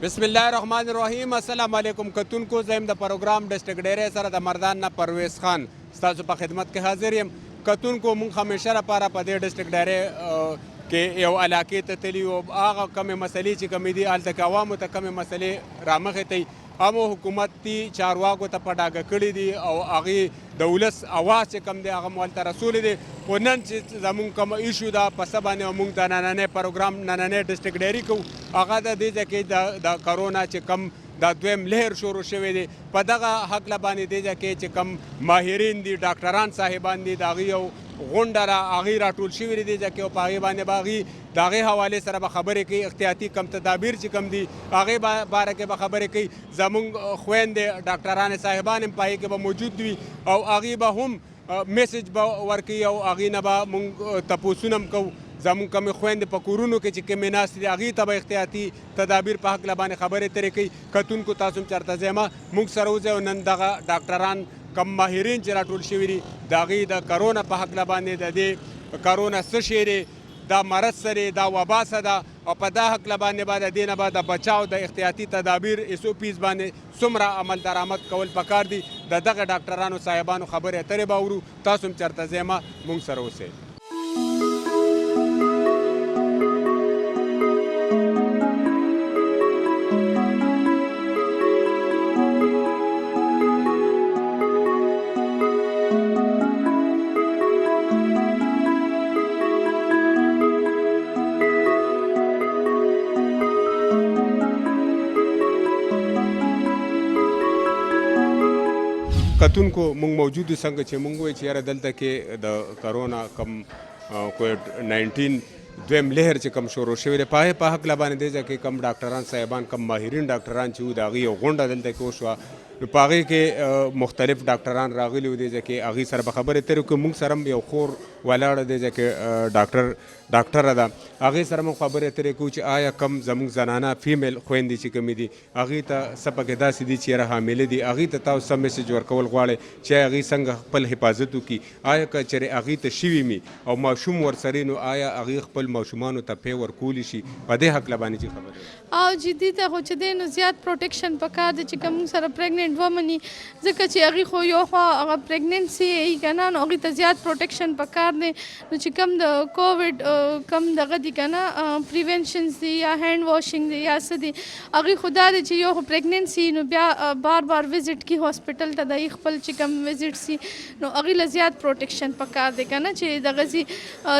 बिस्मिल्लाहिर्रहमानिर्रहीम अस्सलाम वालेकुम कतुनको ज़ैम द प्रोग्राम डिस्ट्रिक्ट डेरे सर द मर्दान ना परवेज़ खान स्तासु पर खिदमत के हाजिर यम कतुनको मुंग हमेशा रपारा पदे डिस्ट्रिक्ट डेरे के यो इलाके तली आगा कम मसले ची कमी दी आल तक अवाम तक कम मसले रामखे तई अमो हुकूमत ती चारवाको त पडाग कड़ी दी और आगे दौलस आवाज़ से कम दे आगा मोल रसूल दे नन जमुंग कम इशू दा पसबाने मुंग दा नाने प्रोग्राम नाने डिस्ट्रिक्ट डेरी को आगा दा दे जके दा कोरोना चे कम दा द्वेम लहर शुरू शवे दे पदगा हक लबानी दे जके चे कम माहिरीन दी डॉक्टरान साहिबान दी दागियो गोंडरा आगी राटूल शिविर दे जके पागे बाने बागी दागे हवाले सर बखबरे की एहतियाती कम तदाबीर ची कम दी आगे बार के बखबरे की जमुंग खुएन दे डॉक्टरान साहिबान पाए के मौजूद हुई और आगे बा हम मैसेज बा वर्की और आगे नबा मुंग तपोसुनम को जमुंग कम खुएन पकुरुनो के चिके मिनास आगी तब एहतियाती तदाबीर पाक लबाने खबरें तेरे की कतुन को तासुम चरता जेमा मुंग सरोज और नंदगा डॉक्टरान कम माहिरीन चराटुल शिविरी दागी दा कोरोना पाक लबाने दे कोरोना सशेरे दा मरद सरे दा वबा सदा और पदा हक लबाने बाद देना बाद बचाव द एहतियाती तदाबीर इसो पीस बाने सुमरा अमल दरामद कवल पकार दी दगा डॉक्टरानो साहिबानो खबर तरे बावरू तासुम चरता जेमा मुंग सरो से कतुन को मुंग मौजूद संग छे मुंग वे यार दल तक के द कोरोना कम कोविड-19 द्वेम लहर चे कम शोरो शेवरे पाहे पाहक लबाने दे जाके कम डॉक्टरान साहिबान कम माहिरीन डॉक्टरान चू दागी गोंडा दल तक ओशवा पागे के मुख्तलिफ डॉक्टरान रागिल दे जाके आगी सर बखबर तेरे को मुंग सरम यो खोर वाला दे जाके डॉक्टर अदा आगे सर खबर तेरे कुछ आया कम जमुंग जनाना फीमेल खुएंदी ची कमी दी आगी ता सपके दा सीधी चेहरा हामिले दी आगी ता सब मैसेज वर कवल ग्वाड़े चाहे आगी संग पल हिफाजत की आया का चरे आगी त शिवी मी और माशूम वर सरीनो आया आगी पल माशूमानो तफे वर कूलिशी पदे हक लबानी ची खबर आओ जिद्दी ता हो च देनो ज्यादा प्रोटेक्शन पका दे ची कम सर प्रेग्नेंट वमनी जका ची आगी खो यो खो अगर प्रेग्नेंसी ई कना नो आगी ता ज्यादा प्रोटेक्शन पका दे नो ची कम द कोविड कम दगा दी कना प्रिवेंशंस दी या हैंड वॉशिंग दी या सदी आगी खुदा दे ची यो प्रेग्नेंसी नो बार बार विजिट की हॉस्पिटल ता द खपल ची कम विजिट सी नो आगी ल ज्यादा प्रोटेक्शन पका दे कना ची दगा जी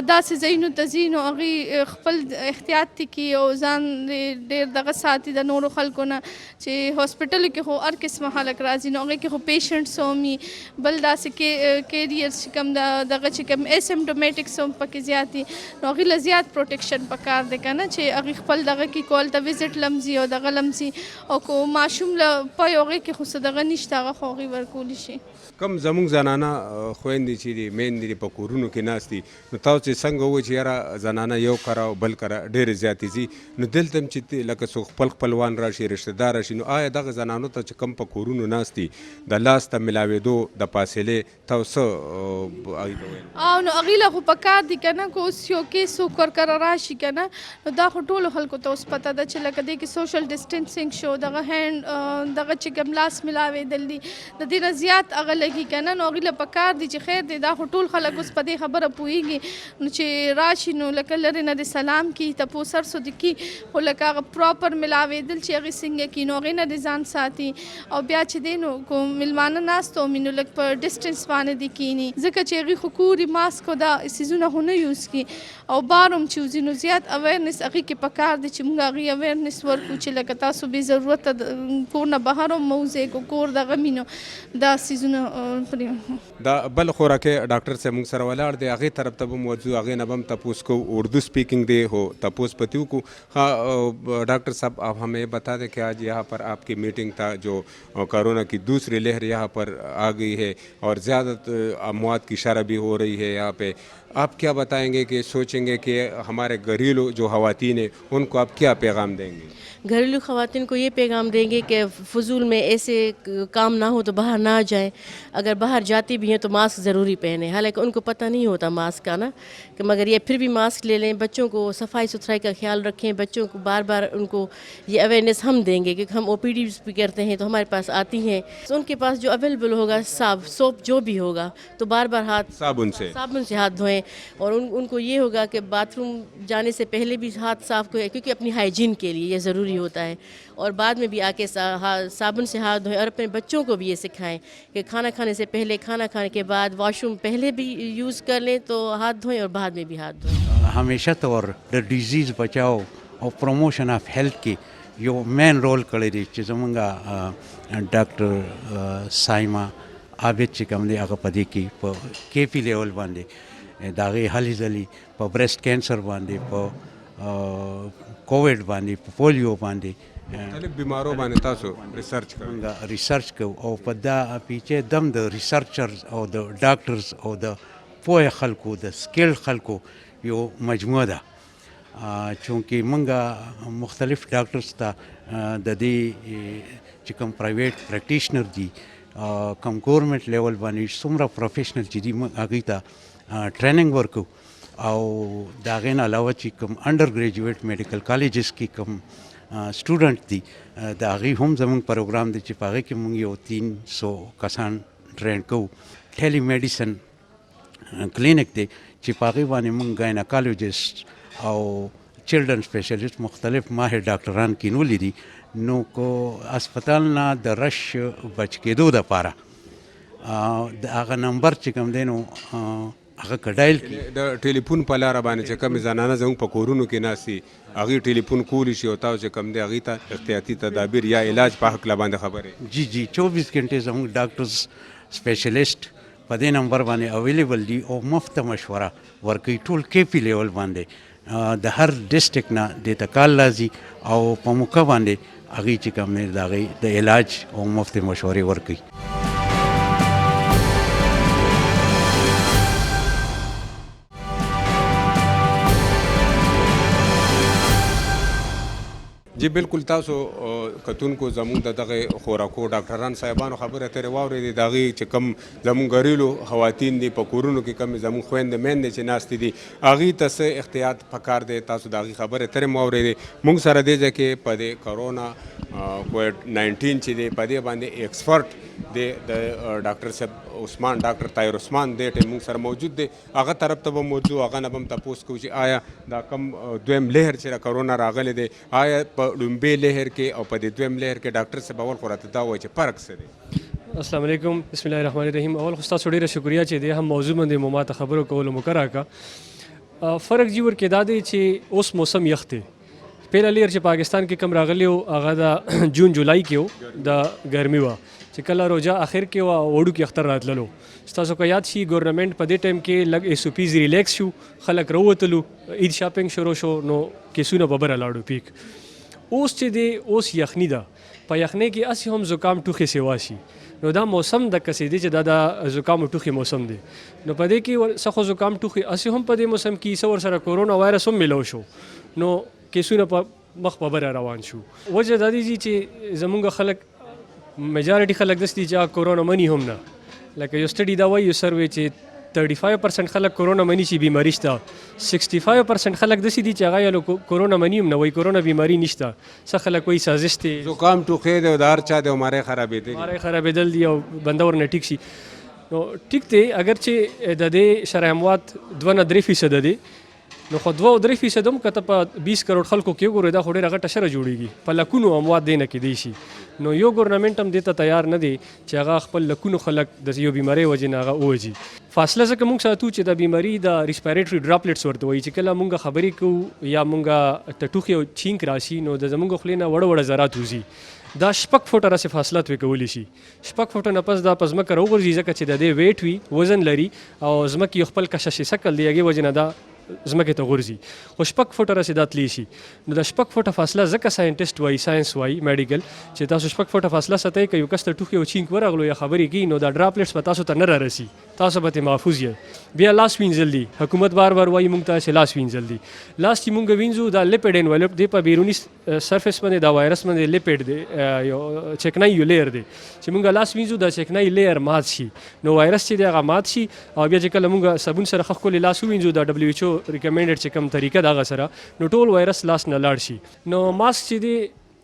दा से जइनो तजीनो आगी खपल एहतियात की ओ जान दे दगा साथी द नोरो खलको ना चे हॉस्पिटल के हो हर किस्म हालक राजी नो के हो पेशेंट्स सोमी बलदा से के कैरियर्स कम दगा चे कम एसिम्प्टोमेटिक सोम पके ज्यादा नो अगले ज्यादा प्रोटेक्शन पकार दे ना चे अगी खपल दगा की कॉल द विजिट लमजी और दगा लमसी और को माशूम ल पयोगे के खुद दगा निश्ता खोगी वर्कुलिशी कम जमुंग जनाना खुएंदी ची मेन दी पकुरुनो के नास्ती न ताव चे संग वो यारा जनाना यो करा बल करा ढेर ज्यादा जी न दिल तम चित्ती लक सो पलवान राशि रिश्तेदार राशि नो आया दगा जनानो त कम पकुरुनो नास्ती द लास्ट मिलावे दो द पासेले ताव स आओ नो अगला को पका दी कना को सियो के सो कर राशि कना नो दा टोलो हल्को तो उस पता द चला कदे कि सोशल डिस्टेंसिंग शो दगा हैंड दगा चिकम लास मिलावे दल्दी द दिन ज्यादा अगल लगी कना नो अगला पका दी च खैर दे दा टोल खलक उस पदे खबर पुईगी नो चे राशि नो लकलरे न दे सलाम की तपो सर सो दिकी हो लका प्रॉपर मिलावे दिल चे अगी सिंगे की नो न रिजान साथी और ब्या च देनो को मिलवाना नास तो मिनो लक पर डिस्टेंस पाने दी कीनी जका चे अगी खुकुरी मास्क को दा सीजुना होने यूज की और बारम चूजी नो ज्यादा अवेयरनेस अगी के पकार दे चिमगा अगी अवेयरनेस वर्क कुछ लगता सो भी जरूरत को न बाहरों मौजे को कोर दा गमिनो दा सीजुना दा बल खोरा के डॉक्टर से मुंग सरवाला दे आगे तरफ तब मौजूद आगे नबम तपोस को उर्दू स्पीकिंग दे हो तपोस पतियों को हाँ डॉक्टर साहब आप हमें बता दें कि आज यहाँ पर आपकी मीटिंग था जो और कोरोना की दूसरी लहर यहाँ पर आ गई है और ज़्यादा अमवात की शरह भी हो रही है यहाँ पे। आप क्या बताएंगे कि सोचेंगे कि हमारे घरेलू जो ख़वातीन हैं उनको आप क्या पैगाम देंगे? घरेलू ख़वातीन को ये पैगाम देंगे कि फ़ुज़ूल में ऐसे काम ना हो तो बाहर ना जाएं। अगर बाहर जाती भी हैं तो मास्क ज़रूरी पहने। हालांकि उनको पता नहीं होता मास्क का ना, कि मगर ये फिर भी मास्क ले लें। बच्चों को सफाई सुथराई का ख्याल रखें। बच्चों को बार बार उनको ये अवेयरनेस हम देंगे, क्योंकि हम OPD भी करते हैं तो हमारे पास आती हैं, तो उनके पास जो अवेलेबल होगा सोप जो भी होगा तो बार बार साबुन से हाथ धोएं। और उनको ये होगा कि बाथरूम जाने से पहले भी हाथ साफ़ करें, क्योंकि अपनी हाइजीन के लिए ये ज़रूरी होता है। और बाद में भी आके साबुन से हाथ धोएं। और अपने बच्चों को भी ये सिखाएं कि खाना खाने से पहले, खाना खाने के बाद, वॉशरूम पहले भी यूज़ कर लें तो हाथ धोएं और बाद में भी हाथ धोएं। हमेशा तौर द डिजीज़ बचाओ और प्रमोशन ऑफ हेल्थ की यो मेन रोल करे दी چې زمونږ ډاکټر سایما عابد چې کوم دی هغه په دې کې په KP لیول باندې د هغې هلې ځلې په برېسټ کینسر باندې، په کووډ باندې، په پولیو باندې مختلف بیمارو باندې تاسو ریسرچ کوئ. مونږ ریسرچ کوو او په دا پیچې دم د ریسرچرز او د ډاکټرز او د پوهه خلکو، د سکیل خلکو یو مجموعه ده. چونکې مونږ مختلف ډاکټرز ته د دې چې کوم پرایویټ پریکټیشنر دي، کوم ګورنمنټ لیول باندې څومره پروفیشنل چې دي، موږ هغوی ته ټریننګ ورکو. او د هغې نه علاوه چې کوم انډر ګریجویټ میډیکل کالجز کې کوم سټوډنټ دي، د هغوی هم زموږ پروګرام دی چې په هغې کې موږ یو 300 کسان ټرین کوو. ټیلی میډیسن کلینک دی چې په هغې باندې موږ ګایناکالوجسټ او چلډرن سپیشلیسټ مختلف ماهر ډاکټران کینولي دي. نو کو اسپتال نه د رش بچ کېدو دپاره د هغه نمبر چې کوم دی نو هغه کډایل کړي. د ټلیفون په لاره باندې چې کومې زنانه زموږ په کورونو کې ناستي، هغوی ټلیفون کولی شي او تاسو چې کوم دی هغوی ته احتیاطي تدابیر یا علاج په هکله باندې خبرې. جی 24 घंटे زموږ ډاکټرز سپیشلیسټ په دې نمبر باندې اویلیبل دي او مفته مشوره ورکوي. ټول KP لیول باندې د هر ډسټرکټ نه دې ته کال راځي او په موقع باندې هغوی چې کوم دی د هغوی د علاج او مفتې مشورې ورکوي. جی بالکل تاسو کتونکو زموږ د دغه خوراکو ډاکټران صاحبانو خبرې اترې واورېدې. د هغې چې کوم زموږ غریلو خواتین دي په کورونو کې، کومې زموږ خویندې میندې چې ناستې دي، هغوی ته څه احتیاط پکار دی. تاسو د هغې خبرې اترې مو واورېدې. موږ سره دې ځای کې په دې کرونا کووډ-19 چې دی په دې باندې ایکسپرټ دی د ډاکټر صاحب عثمان، ډاکټر طاهر عثمان دی ټیم موږ سره موجود دی. هغه طرف ته به موضوع هغه نه به هم تپوس کوو چې آیا دا کم دویم لهر چې کرونا راغلی دی، آیا په لومبۍ لهر کې او په دې دویم لهر کې ډاکټر صاحب اول خو راته دا وایي چې فرق څه دی؟ السلام علیکم، بسم الله الرحمن الرحیم. اول خو ستاسو ډېره شکریا چې د هم موضوع باندې مو ماته خبرو کولو موقع راکړه. فرق جی ورکې دا دی چې اوس موسم یخ دی. پهله لهر چې پاکستان کې کم راغلی و هغه د جون جولای کې و، د ګرمي وه چې کله روژه اخر کې وه، وړو کې اختر راتللو. ستاسو که یاد شي ګورنمنټ په دې ټایم کې لږ SOPs ریلیکس شو، خلک راووتلو، عید شاپینګ شروع شو، نو کیسونه په بره لاړو پیک. اوس چې دی اوس یخني ده، په یخنۍ کې هسې هم زکام ټوخې سیوا شي. نو دا موسم د کسې دی چې دا د زکام ټوخې موسم دی. نو په دې کې څه خو زکام ټوخې هسې هم په دې موسم کې څه ورسره کورونا وایرس هم میلاو شو، نو کیسونه په مخ په بره روان شو. وجه دا دی چې زمونږ خلک میجارټي خلک داسې دي چې کورونا مني هم نه. لکه یو سټډي دا وایي، یو سروې چې 35% خلک کورونا مني چې بیماری شته، 65% خلک داسې دي چې هغه یا کورونا مني هم نه، وایي کورونا بیماری نشته. څه خلک وایي سازش دی، زکام ټوخې دی او د هر چا دی او ماری خرابېدل دي او بنده ورنه ټیک شي. نو ټیک دی، اگر چې د دې شرح اموات 2-3% دی، نو خو 2-3% هم که ته په 20 کروڑ خلکو کې وګورې دا خو ډېره غټه شره جوړېږي. په لکونو اموات دې نه کېدی شي. نو یو ګورنمنټ هم دې ته تیار نه دی چې هغه خپل لکونو خلک د یو بیمارۍ وجې نه هغه ووځي. فاصله ځکه موږ ساتو چې د بیماري د ریسپیریټري ډراپلیټس ورته وایي، چې کله موږ خبرې کوو یا موږ ته ټوخي او چھینک راشي، نو د زموږ خولې نه وړه وړه ذرات وځي. دا 6 فوټه راسې فاصله ترې کولی شي. 6 فوټه نه پس دا په ځمکه راوغورځي، ځکه چې د دې ویټ وي، وزن لري او ځمکې یو خپل کشش شکل دی، هغې وجې نه دا ځمکې ته غورځي خو 6 فوټه رسې دا تلی شي نو د 6 فوټه فاصله ځکه ساینټسټ وایي ساینس وایي میډیکل چې تاسو 6 فوټه فاصله ساتئ که یو کس ته ټوخي او چینک ورغلو یا خبرې کوي نو دا ډراپلیټس به تاسو ته نه رارسي تاسو به ترې محفوظ یې بیا لاس وینځل دي حکومت بار بار وایي موږ ته چې لاس وینځل دي لاس چې موږ وینځو دا لیپډ انویلپ دی په بیروني سرفیس باندې دا وایرس باندې لیپډ دی یو چکنای یو لیر دی چې موږ لاس وینځو دا چکنای لیر مات شي نو وایرس چې دی هغه مات شي او بیا چې کله موږ صابون سره ښکلې لاس ووینځو دا WHO ریکمنډډ چې کوم طریقه دغه سره نو ټول وایرس لاس نه لاړ شي نو ماسک چې دی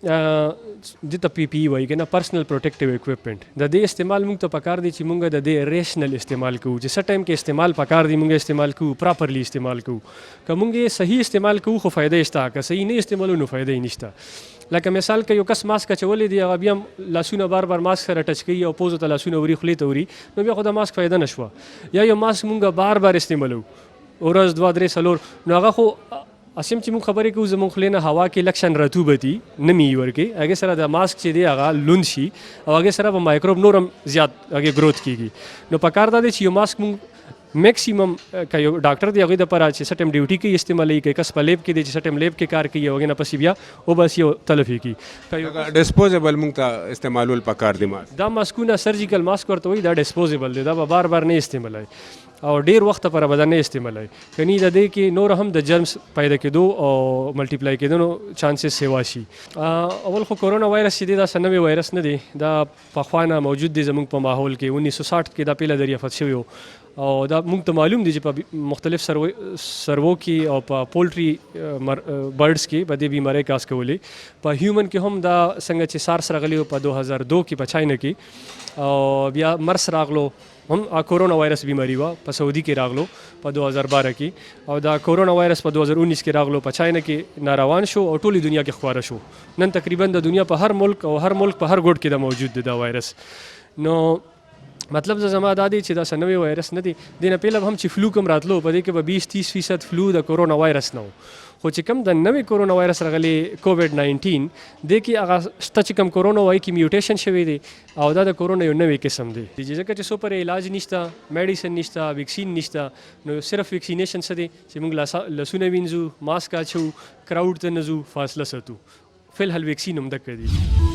دې ته PPE وایي که نه پرسنل پروټیکټیو اکوپمنټ د دې استعمال موږ ته پکار دی چې موږ د دې ریشنل استعمال کوو چې څه ټایم کې استعمال پکار دی موږ استعمال کوو پراپرلی استعمال کوو که موږ یې صحیح استعمال کوو خو فایده شته که صحیح نه استعمالو نو فایده یې نشته لکه مثال که یو کس ماسک اچولی دی هغه بیا هم لاسونه بار بار ماسک سره ټچ کوي او پوزو ته لاسونه وري خولې ته وري نو بیا خو د ماسک فایده نشوه یا یو ماسک موږ بار بار استعمالو ورځ 2 3 4 نو هغه خو اسیم چې موږ خبرې کوو زموږ خولې نه هوا کې لکشن رطوبتي نمی ورکې هغې سره د ماسک چې دی هغه لوند شي او هغې سره به مایکروب نور هم زیات هغې گروت کېږي نو پکار دا دی چې یو ماسک موږ میکسیمم که یو ډاکټر دی هغوی دپاره چې څه ټایم ډیوټي کوي استعمالوي که کس په لیب کې دی چې څه ټایم لیب کې کار کوي او هغې نه پسې بیا وباسي او تلف یې کړي ډسپوزیبل موږ ته استعمالول پکار دي دا ماسکونه سرجیکل ماسک ورته وایي دا ډسپوزیبل دی دا به بار بار نه استعمالوي او ډیر وخت پر به نه استعمالوي کني د دې کې نور هم د جرمز پیدا کېدو او ملټیپلای کېدو چانسز سیوا شي اول خو کورونا وایرس چې دی دا څه نوی وایرس نه دی دا پخوانه موجود دی زموږ په ماحول کې 1960 کې دا پیله دریافت شوی و او دا موږ ته معلوم دی چې په مختلف سروو کې او په پولټري برډز کې په دې بیمارۍ کاس کولې په هیومن کې هم دا څنګه چې سارس راغلی په 2002 کې په چاینا کې او بیا مرس راغلو هم کورونا وایرس بیماری و په سعودي کې راغلو په 2012 کې او دا کورونا وایرس په 2019 کې راغلو په چاینا کې ناروان شو او ټولې دنیا کې خپاره شو نن تقریبا د دنیا په هر ملک په هر ګوټ کې دا موجود دی دا وایرس نو مطلب زما دا دی چې دا څه نوی وایرس نه دی دې نه پهله هم چې فلو کوم راتلو په دې کې به 20-30% فلو د کورونا وایرس نه و خو چې کوم د نوی کورونا وایرس راغلی کووډ-19 دې کې هغه شته چې کوم کورونا وایي کې میوټیشن شوی دی او دا د کورونا یو نوی قسم دی ځکه چې څو پرې علاج نشته میډیسن نشته ویکسین نشته نو صرف ویکسینیشن څه دی چې موږ لاسونه وینځو ماسک اچو کراوډ ته نه ځو فاصله ساتو فی الحال ویکسین هم دقه دی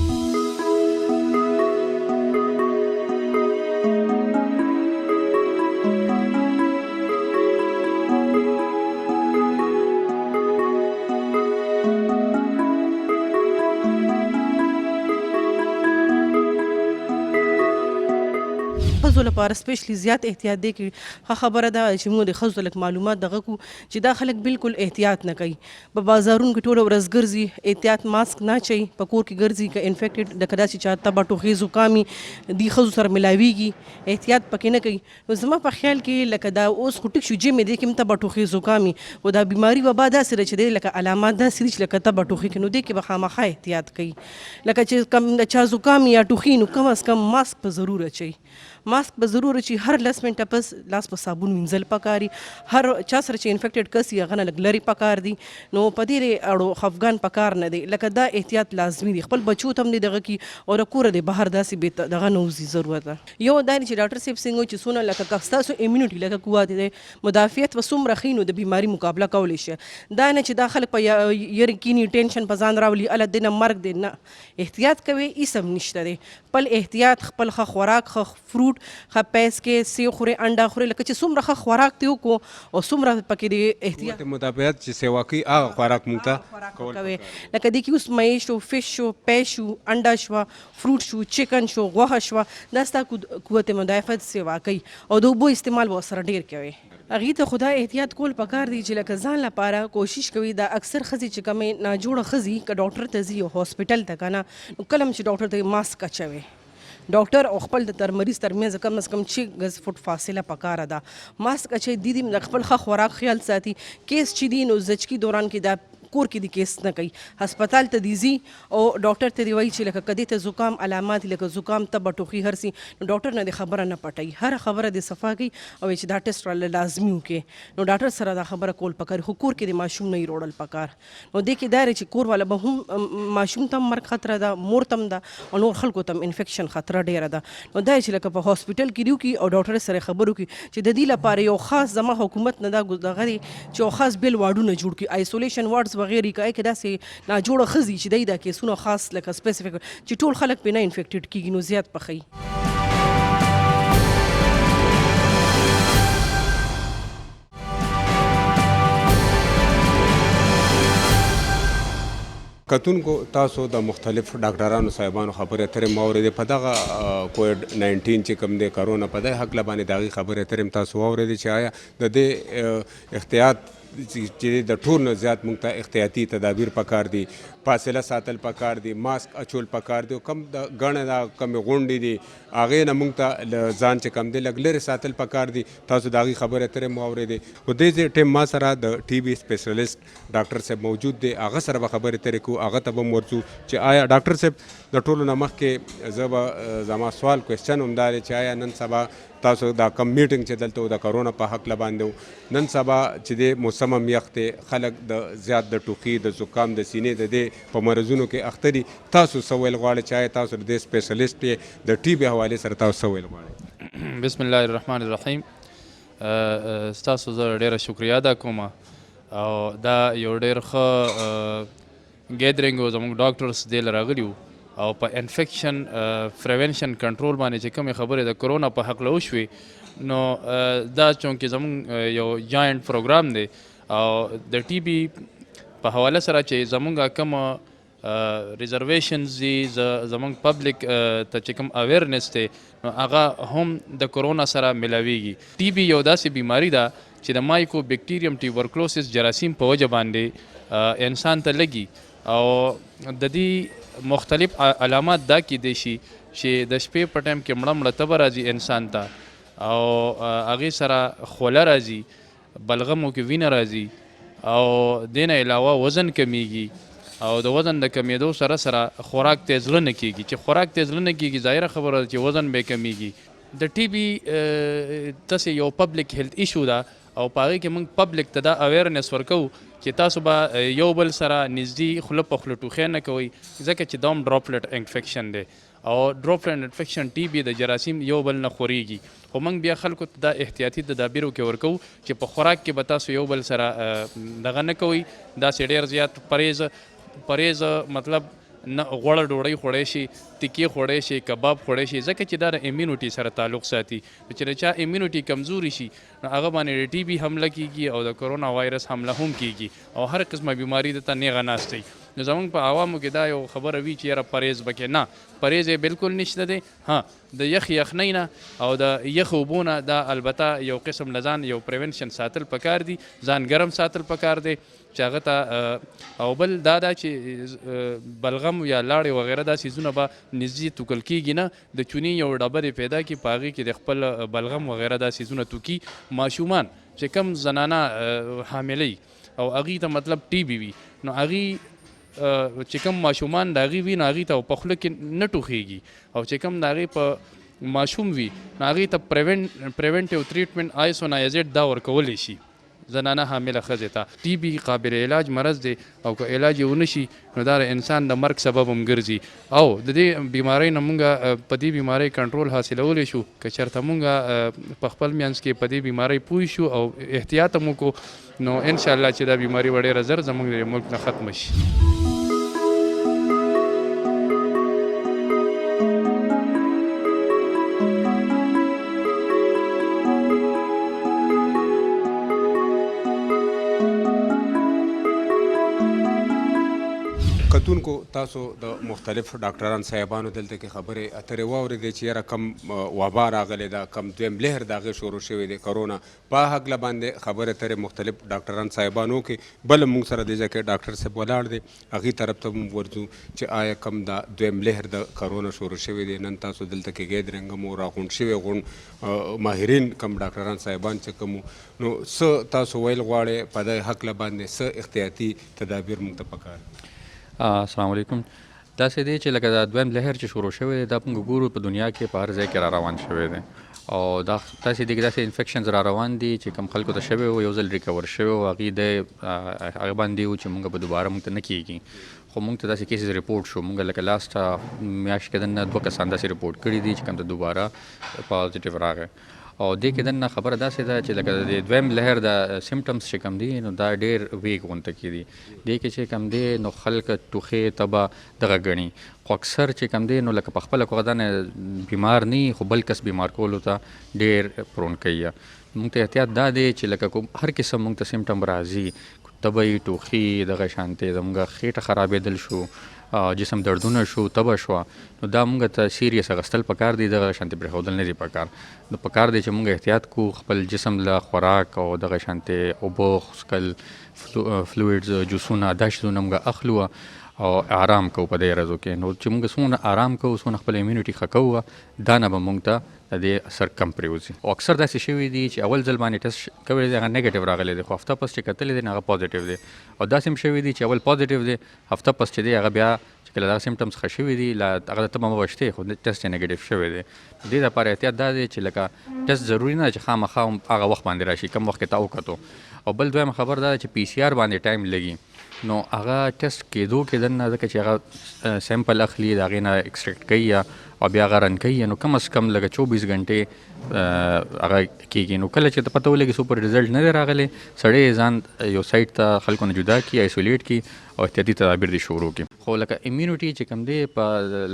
ښځو لپاره سپیشلی زیات احتیاط دی کې ښه خبره ده چې موږ د ښځو لږ معلومات دغه کو چې دا خلک بالکل احتیاط نه کوي په بازارونو کې ټوله ورځ ګرځي احتیاط ماسک نه اچوي په کور کې ګرځي که انفیکټډ لکه داسې چا تبه ټوخي زکامي دې ښځو سره ملاویږي احتیاط پکې نه کوي نو زما په خیال کې لکه دا اوس خو ټیک شو جمې دی کې هم تبه ټوخي زکامي او دا بیماري وبا داسې ده چې دی لکه علامات داسې دي چې لکه تبه ټوخي کې نو دې کې به خامخا احتیاط کوي لکه چې کم د چا زکامي یا ټوخي نو کم از کم ماسک په ضرور اچوي ماسک به ضرور چې هر 10 منټه پس لاس په صابون وینځل پکاري هر چا سره چې انفیکټډ کس یې هغه نه لږ لرې پکار دي نو په دې اړو خفګان پکار نه دی لکه دا احتیاط لازمي دی خپل بچو ته هم دی دغه کې او د کوره دی بهر داسې دغه نه وځي ضرورت ده یو دا چې ډاکټر صاحب څنګه چې څونه لکه که ستاسو امیونټي لکه قوت دی مدافعت به څومره ښه نو د بیماري مقابله کولی شي دا نه چې دا خلک په یرې کیني ټینشن په ځان راولي اله دی نه مرګ دی نه احتیاط کوي هېڅ هم نشته دی خپل احتیاط خپل ښه خوراک ښه فروټ ښه پیس کې سی خوري انډا خوري لکه چې څومره ښه خوراک دی وکړو او څومره پکې د احتیاط مطابقت چې سیوا کوي هغه خوراک موږ ته کوي لکه دې کې اوس مې شو فش شو پیس شو انډا شو فروټ شو چکن شو غوښه شو دا ستا قوت مدافعت سیوا کوي او د اوبو استعمال به ورسره ډېر کوي هغې ته خو دا احتیاط کول پکار دی چې لکه ځان لپاره کوشش کوي دا اکثر ښځې چې کومې ناجوړه ښځې که ډاکټر ته ځي او هاسپټل ته که نه نو کله هم چې ډاکټر ته ماسک اچوي ډاکټر او خپل د مریض ترمنځ کم از کم 6 غز فوټ فاصله پکاره ده ماسک اچوي د خپل ښه خوراک خیال ساتي کیس چې دی نو زچکي دوران کې دا کور کې د کیس نه کوي هسپتال ته دی ځي او ډاکټر ته دی وایي چې لکه کدی ته زکام علامات لکه زکام تبه ټوخي هرسي نو ډاکټر نه د خبره نه پټي هر خبره د صفا کوي او چې دا ټیسټ را لازمي وکړي نو ډاکټر سره دا خبره کول پکار خو کور کې د ماشوم نه روړل پکار نو د کې دایره چې کور والا به هم ماشوم تم مرګ خطر ده مور تم ده او نور خلکو تم انفیکشن خطر ډیره ده نو دا چې لکه په هاسپټل کې دیو کې او ډاکټر سره خبرو کې چې د دې لپاره یو خاص زما حکومت نه دا غوډغري چې یو خاص بیل واردونه جوړ کړي آیسولیشن وارډز وغیرہ کې کې داسې نا جوړه خزي چې دا کیسونه خاص لکه سپیسیفیک چې ټول خلک په نه انفیکټډ کیږي نو زیات پخې کتونکو تاسو د مختلف ډاکټرانو صاحبانو خبرې اترې ما اورېدې په دغه کووډ 19 چې کوم دی کرونا په دغه حق باندې د هغې خبرې اترې هم تاسو واورېدې چې آیا د دې احتیاط چې د ټول نه زیات موږ ته احتیاطي تدابیر پکار دي فاصله ساتل پکار دي ماسک اچول پکار دي کم د ګڼې دا کمې غونډې دي هغې نه موږ ته ځان چې کم دی لږ لرې ساتل پکار دي تاسو د هغې خبرې اترې مو اورېدې خو دې ټیم ما سره د ټي بي سپیشلیسټ ډاکټر صاحب موجود دی هغه سره به خبرې اترې کوو هغه ته به هم ورځو چې آیا ډاکټر صاحب د ټولو نه مخکې زه به زما سوال کوېسچن هم دا دی چې آیا نن سبا تاسو دا کم میټینګ چې دلته د کرونا په حق باندې نن سبا چې د موسم هم یخ دی خلک د زیات د ټوخي د زکام د سینې د دې په مرضونو کې اخته دي تاسو څه ویل غواړئ چې آیا تاسو د سپیشلیسټ یې د ټي بي حوالې سره تاسو څه ویل غواړئ بسم الله الرحمن الرحیم ستاسو زه ډیره شکریا ادا کوم او دا یو ډیر ښه ګیدرینګ و زموږ ډاکټرس دې له راغلي وو او په انفیکشن پریونشن کنټرول باندې چې کومې خبرې د کرونا په حق له وشوې نو دا چونکې زموږ یو جاینټ پروګرام دی او د ټي بي په حواله سره چې زموږ کوم ریزرویشنز دي زموږ پبلک ته چې کوم اویرنس دی نو هغه هم د کرونا سره ملاویږي ټي بي یو داسې بیماری ده چې د مایکو بیکټیریم ټیوبرکلوسس جراثیم په وجه باندې انسان ته لګي او د دې مختلف علامات دا کیدای شي چې د شپې په ټایم کې مړه مړه تبه راځي انسان ته او هغې سره خوله راځي بلغمو کې وینه راځي او دې نه علاوه وزن کمیږي او د وزن د کمیدو سره سره خوراک ته زړه نه کیږي چې خوراک ته زړه نه کیږي ظاهره خبره ده چې وزن به کمیږي د ټي بي تاسې یو پبلک هیلث ایشو ده او په هغې کې موږ پبلک ته دا اویرنس ورکوو چې تاسو به یو بل سره نږدې خوله په خوله ټوخی نه کوئ ځکه چې دا هم ډراپلټ انفیکشن دی او ډراپلټ انفیکشن ټي بي د جراثیم یو بل نه خورېږي خو موږ بیا خلکو ته دا احتیاطي تدابیرو کې ورکوو چې په خوراک کې به تاسو یو بل سره دغه نه کوئ داسې ډېر زیات پرهیز مطلب نه غوړه ډوډۍ خوړی شي تکې خوړی شي کباب خوړی شي ځکه چې دا د امیونټي سره تعلق ساتي چې د چا امیونټي کمزوري شي نو هغه باندې د ټي بي حمله کیږي او د کرونا وایرس حمله هم کیږي او هر قسمه بیماری دته نیغه ناستی نو زموږ په عوامو کې دا یو خبره وي چې یاره پرهیز به کې نه پرهیز یې بالکل نشته دی ها د یخنۍ نه او د یخ اوبو نه دا البته یو قسم له ځان یو پریونشن ساتل پکار دي ځان ګرم ساتل پکار دی چې هغه ته او بل دا چې بلغم یا لاړې وغیره دا څیزونه به نږدې توکل کېږي نه د چونې یو ډبه دې پیدا کړي په هغې کې د خپل بلغم وغیره دا څیزونه توکي ماشومان چې کم زنانه حاملۍ او هغې ته مطلب ټي بي وي نو هغې چې کوم ماشومان د هغې وي نو هغې ته په خوله کې نه ټوخېږي او چې کوم د هغې په ماشوم وي نو هغې ته پریونټیو ټریټمنټ آیسونایزیډ دا ورکولی شي زنانه حامله ښځې ته ټي بي قابل علاج مرض دی او که علاج یې ونه شي نو دا د انسان د مرګ سبب هم ګرځي او د دې بیمارۍ نه موږ په دې بیمارۍ کنټرول حاصلولی شو که چېرته موږ په خپل منځ کې په دې بیمارۍ پوه شو او احتیاط هم وکړو نو انشاءالله چې دا بیماري به ډېره زر زموږ د ملک نه ختمه شي کتونکو تاسو د مختلف ډاکټران صاحبانو دلته کې خبرې اترې واورېدې چې یاره کم وبا راغلی ده، کم دویم لهر د هغې شروع شوی دی کرونا، په هکله باندې خبرې اترې مختلف ډاکټران صاحبانو کې. بل موږ سره دې ځای کې ډاکټر صاحب ولاړ دی، هغې طرف ته هم ورځو چې آیا کم دا دویم لهر د کرونا شروع شوی دی. نن تاسو دلته کې ګیدرینګ هم راغونډ شوي ماهرین کم ډاکټران صاحبان چې کوم نو څه تاسو ویل غواړئ په دې هکله باندې څه احتیاطي تدابیر موږ ته پکار دي؟ السلام علیکم. داسې دی چې لکه دا دویم لهر چې شروع شوی دی دا موږ ګورو په دنیا کې په هر ځای کې را روان شوی دی او دا داسې دی داسې انفیکشنز را روان دي چې کوم خلکو ته شوی و یو ځل ریکور شوی و هغې د هغه باندې و چې موږ به دوباره موږ ته نه کېږي. خو موږ ته داسې کیسز ریپورټ شو، موږ لکه لاست میاشت کې دننه 2 کسان داسې ریپورټ کړي دي چې کوم ته دوباره پازیټیو راغی او دې کې دننه خبره داسې ده چې لکه د دویم لهر د سمټمز چې کوم دي نو دا ډېر ویګ غونته کې دي. دې کې چې کوم دی نو خلک ټوخې تبه دغه ګڼي، خو اکثر چې کوم دی نو لکه په خپله خو غدا بیمار نه خو بل کس بیمار کولو ته ډېر پرون کوي. موږ ته احتیاط دا دی چې لکه کوم هر قسم موږ ته سمټم راځي، تبه ټوخي دغه شانتې زموږ خېټه خرابېدل شو، جسم دردونه شو، تبه شوه، نو دا موږ ته سیریس اخیستل پکار دي، دغه شانتې پرېښودل نه دي پکار. نو پکار دی چې موږ احتیاط کو، خپل جسم له خوراک او دغه شانتې اوبه څښل، فلویډز جوسونه دا شیزونه موږ اخلو او آرام کوو په دې ورځو کې. نو چې موږ څومره آرام کوو څومره خپل امیونټي ښه کوو دا نه به موږ ته د دې اثر کم پرېوځي. او اکثر داسې شوي دي چې اول ځل باندې ټیسټ کوی دی هغه نیګیټیو راغلی دی، خو هفته پس چې کتلی دی هغه پازیټیو دی. او داسې هم شوي دي چې اول پازیټیو دی هفته پس چې دی هغه بیا چې کله دغه سمټمز ښه شوي دي هغه ته به وشتې خو ټیسټ یې نیګیټیو شوی دی. دې لپاره احتیاط دا دی چې لکه ټیسټ ضروري نه چې خامخا هغه وخت باندې راشي کوم وخت کې تا وکتو. او بل دویم خبر دا چې پی سی آر باندې ټایم لګي، نو هغه ټیسټ کېدو کې دننه ځکه چې هغه سیمپل اخلي د هغې نه ایکسټریکټ کوي او بیا هغه رن کوي، نو کم از کم لکه 24 غنټې هغه کېږي. نو کله چې ته پته ولګي سوپر رزلټ نه دی راغلی، سړی ځان یو سایډ ته خلکو نه جدا کړي، ایسولیټ کړي او احتیاطي تدابیر دې شروع کړي. خو لکه امیونټي چې کوم دی په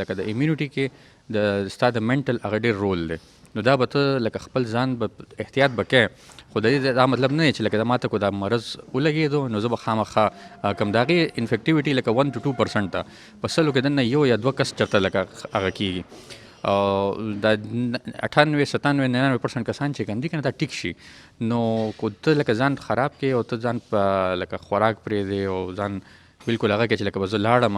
لکه د امیونټي کې د ستا د منټل هغه ډېر رول دی. نو دا به ته لکه خپل ځان به احتیاط به کوې، خو د دې دا مطلب نه دی چې لکه دا ماته کو دا مرض ولګېدو نو زه به خامخا کوم د هغې انفیکټیویټي لکه 1 to 2% ده، په سلو کې دننه 1 یا 2 کس چېرته لکه هغه کېږي. او دا 98-97-99% کسان چې کوم دي که نه دا ټیک شي. نو کو ته لکه ځان خراب کړې او ته ځان په لکه خوراک پرېږدې او ځان بالکل هغه کې چې لکه به زه لاړم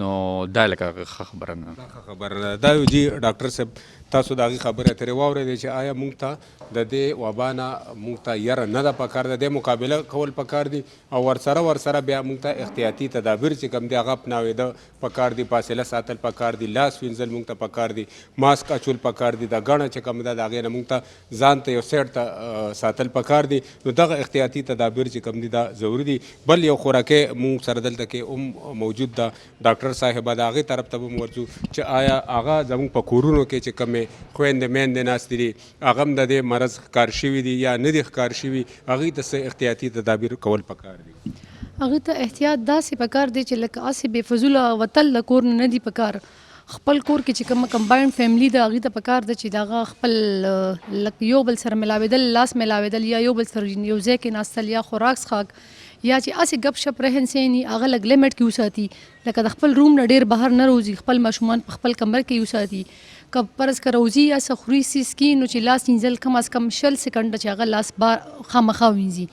نو دا لکه ښه خبره نه ده. ښه خبره نه ده. دا یو جي ډاکټر صاحب تاسو د هغې خبرې اترې واورېدې چې آیا موږ ته د دې وبا نه موږ ته یره نه ده پکار، د دې مقابله کول پکار دي او ورسره بیا موږ ته احتیاطي تدابیر چې کوم دي هغه اپناوېده پکار دي، فاصله ساتل پکار دي، لاس وینځل موږ ته پکار دي، ماسک اچول پکار دي، د ګڼه چې کوم ده د هغې نه موږ ته ځان ته یو سیډ ته ساتل پکار دي. نو دغه احتیاطي تدابیر چې کوم دي دا ضروري دي. بل یو خوراکۍ موږ سره دلته کې هم موجود ده ډاکټر صاحبه، د هغې طرف ته به هم ورځو چې آیا هغه زموږ په کورونو کې چې کومې خویندې میندې ناستې دي هغه هم د دې مرض ښکار شوي دي یا نه دي ښکار شوي، هغې ته څه احتیاطي تدابیر کول پکار دي؟ هغه ته احتیاط داسې پکار دی چې لکه هسې بې فضوله وتل د کور نه دي پکار. خپل کور کې چې کوم کمباینډ فیملی ده هغې ته پکار ده چې د هغه خپل لکه یو بل سره ملاوېدل، لاس ملاوېدل یا یو بل سره یو ځای کې ناستل یا خوراک څښاک یا چې هسې ګپ شپ رهن سهن هغه لږ لیمټ کې وساتي، لکه د خپل روم نه ډېر بهر نه روځي، خپل ماشومان په خپل کمره کې وساتي. که فرض که روځي یا څه خوري څیز کي نو چې لاس وینځل کم از کم 20 سکنډه چې هغه لاس خامخا وینځي.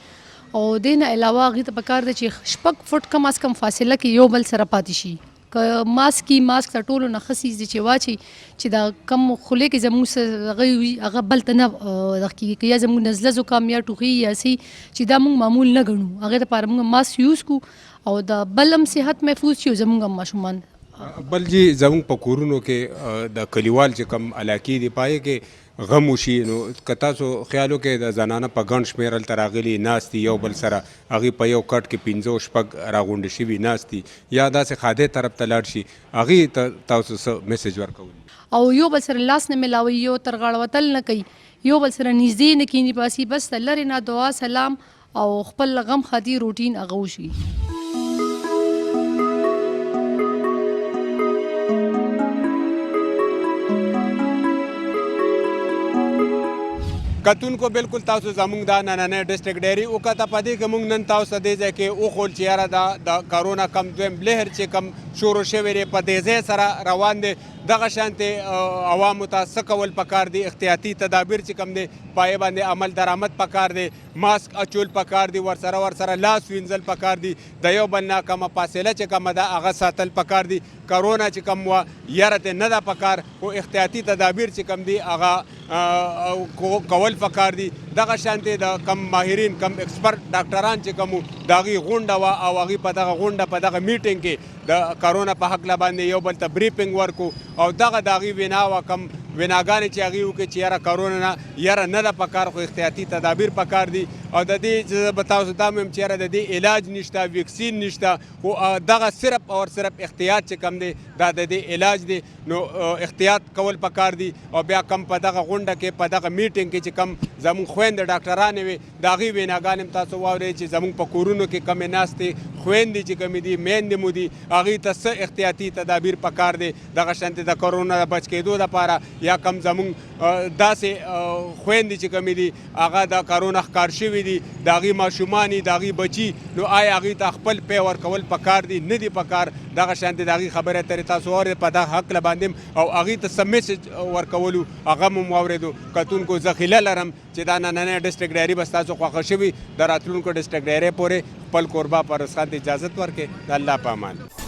او دې نه علاوه هغې ته پکار دی چې 6 فټ کم از کم فاصله کې یو بل سره پاتې شي. که ماسک تر ټولو نه ښه څیز دی چې واچي چې دا کم خولې کې زموږ هغه وي هغه بل ته نه دغه کېږي، که یا زموږ نزله زکام یا ټوخي یا څه چې دا موږ معمول نه ګڼو، هغې دپاره موږ ماسک یوز کړو او د بل هم صحت محفوظ شي او زموږ هم ماشومان. بل جی زموږ په کورونو کې د کلیوال چې کم علاقې دي پای کې غم وشي، نو که تاسو خیال وکړئ د زنانه په ګڼ شمېر هلته راغلي ناستي یو بل سره هغې په یو کټ کې 5-6 راغونډې شوي ناستي یا داسې خادې طرف ته لاړ شي، هغې ته تاسو څه میسج ورکوئ؟ او یو بل سره لاس نه ملاوي، یو تر غاړه وتل نه کوي، یو بل سره نږدې نه کیني، بس لرې نه دعا سلام او خپل غم خادي روټین هغه وشي. کتونکو بالکل تاسو زمونږ دا نننی ډسټرکټ ډایري وکته په دې کې موږ نن تاسو ته دې ځای کې وښول چې یاره د کرونا کم دویم لهر چې کم شروع شوی دی په تیزۍ سره روان دی دغه شانتې عوامو ته څه کول پکار دي احتیاطي تدابیر چې کم دی پای باندې عمل درآمد پکار دی ماسک اچول پکار دي ورسره لاس وینځل پکار دي د یو بل نه کمه فاصله چې کمه ده هغه ساتل پکار دي کرونا چې کم وه یاره ته نه ده پکار خو احتیاطي تدابیر چې کم دي هغه کول پکار دي دغه شانتې د کم ماهرین کم ایکسپرټ ډاکټران چې کم د هغې غونډه وه او هغې په دغه غونډه په دغه میټینګ کې د کرونا په هکله باندې یو بل ته بریفینګ ورکو او دغه د هغې وینا وه کم ویناګانې چې هغې وکړي چې یاره کرونا نه یاره نه ده پکار خو احتیاطي تدابیر پکار دي او د دې زه به تاسو ته هم چې یاره د دې علاج نشته ویکسین نشته خو دغه صرف او صرف احتیاط چې کم دی دا د دې علاج دی نو احتیاط کول پکار دي او بیا کم په دغه غونډه کې په دغه میټینګ کې چې کم زموږ خویندې ډاکټرانې وي د هغې ویناګانې هم تاسو واورئ چې زموږ په کورونو کې کمې ناستې خویندې چې کمې دي میندې مو دي هغې ته څه احتیاطي تدابیر پکار دی دغه شانتې د کرونا د بچ کېدو لپاره یا کم زموږ داسې خویندې چې کمې دي هغه د کرونا ښکار شوي دي د هغې ماشومان دي د هغې بچي نو آیا هغې ته خپل پی ورکول پکار دي نه دي پکار دغه شانتې د هغې خبرې اترې تاسو واورئ په دغه هکله باندې او هغې ته څه میسج ورکولو هغه هم واورېدو کتونکو زه هیله لرم چې دا نننی ډسټرکټ ډایري به ستاسو خوښه شوي د راتلونکو ډسټرکټ ډایرۍ پورې خپل کوربه پرویز خان ته اجازت ورکړئ د الله په امان